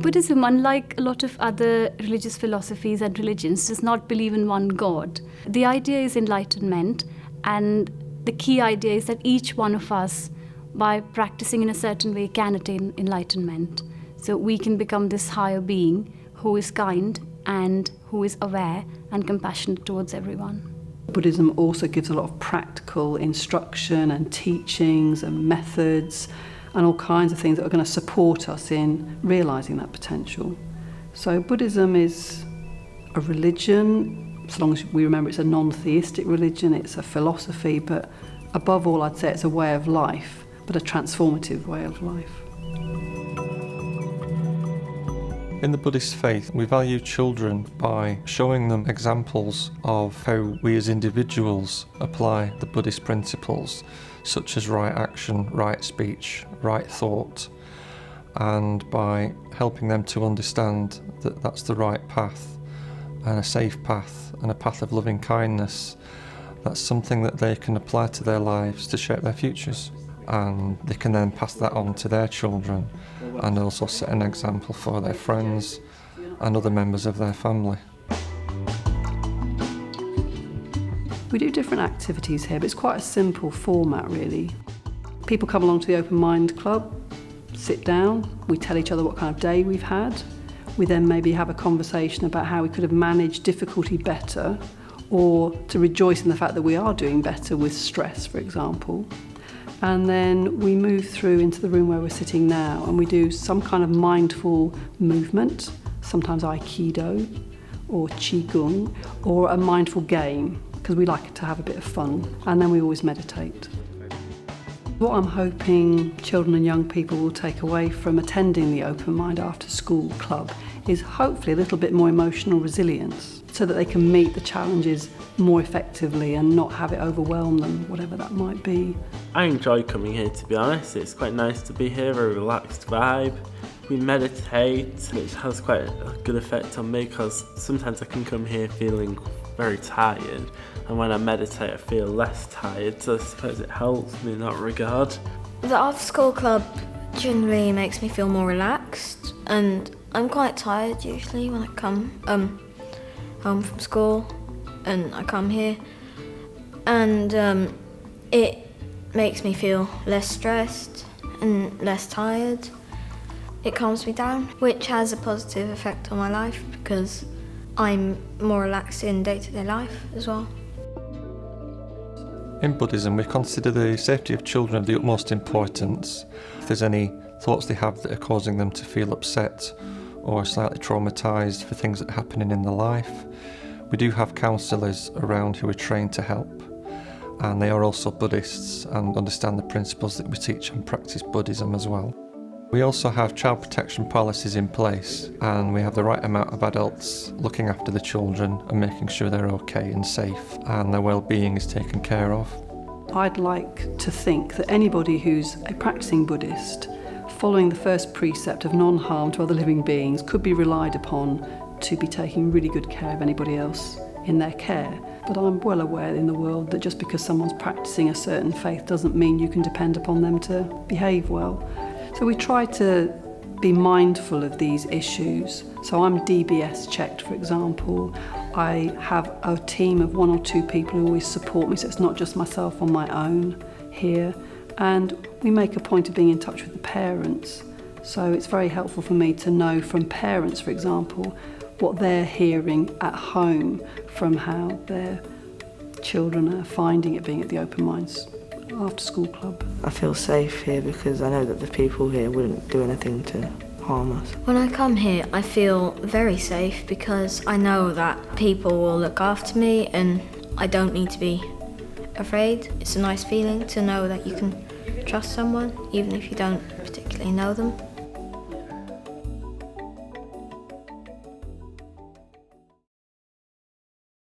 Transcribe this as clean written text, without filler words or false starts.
Buddhism, unlike a lot of other religious philosophies and religions, does not believe in one God. The idea is enlightenment, and the key idea is that each one of us, by practicing in a certain way, can attain enlightenment. So we can become this higher being who is kind and who is aware and compassionate towards everyone. Buddhism also gives a lot of practical instruction and teachings and methods and all kinds of things that are going to support us in realising that potential. So Buddhism is a religion, as long as we remember it's a non-theistic religion, it's a philosophy, but above all I'd say it's a way of life, but a transformative way of life. In the Buddhist faith, we value children by showing them examples of how we as individuals apply the Buddhist principles, such as right action, right speech, right thought, and by helping them to understand that that's the right path and a safe path and a path of loving kindness. That's something that they can apply to their lives to shape their futures, and they can then pass that on to their children and also set an example for their friends and other members of their family. We do different activities here, but it's quite a simple format really. People come along to the Open Mind Club, sit down, we tell each other what kind of day we've had. We then maybe have a conversation about how we could have managed difficulty better, or to rejoice in the fact that we are doing better with stress, for example. And then we move through into the room where we're sitting now, and we do some kind of mindful movement, sometimes Aikido or Qigong, or a mindful game, because we like to have a bit of fun. And then we always meditate. What I'm hoping children and young people will take away from attending the Open Mind After School Club is hopefully a little bit more emotional resilience, so that they can meet the challenges more effectively and not have it overwhelm them, whatever that might be. I enjoy coming here, to be honest. It's quite nice to be here, very relaxed vibe. We meditate, which has quite a good effect on me, because sometimes I can come here feeling very tired, and when I meditate I feel less tired, so I suppose it helps me in that regard. The after school club generally makes me feel more relaxed, and I'm quite tired usually when I come home from school and I come here, and it makes me feel less stressed and less tired. It calms me down, which has a positive effect on my life because I'm more relaxed in day-to-day life as well. In Buddhism, we consider the safety of children of the utmost importance. If there's any thoughts they have that are causing them to feel upset or slightly traumatised for things that are happening in their life, we do have counsellors around who are trained to help, and they are also Buddhists and understand the principles that we teach and practice Buddhism as well. We also have child protection policies in place, and we have the right amount of adults looking after the children and making sure they're okay and safe and their well-being is taken care of. I'd like to think that anybody who's a practicing Buddhist, following the first precept of non-harm to other living beings, could be relied upon to be taking really good care of anybody else in their care. But I'm well aware in the world that just because someone's practicing a certain faith doesn't mean you can depend upon them to behave well. So we try to be mindful of these issues. So I'm DBS checked, for example. I have a team of 1 or 2 people who always support me, so it's not just myself on my own here. And we make a point of being in touch with the parents. So it's very helpful for me to know from parents, for example, what they're hearing at home from how their children are finding it being at the Open Minds After School Club. I feel safe here because I know that the people here wouldn't do anything to harm us. When I come here, I feel very safe because I know that people will look after me and I don't need to be afraid. It's a nice feeling to know that you can trust someone, even if you don't particularly know them.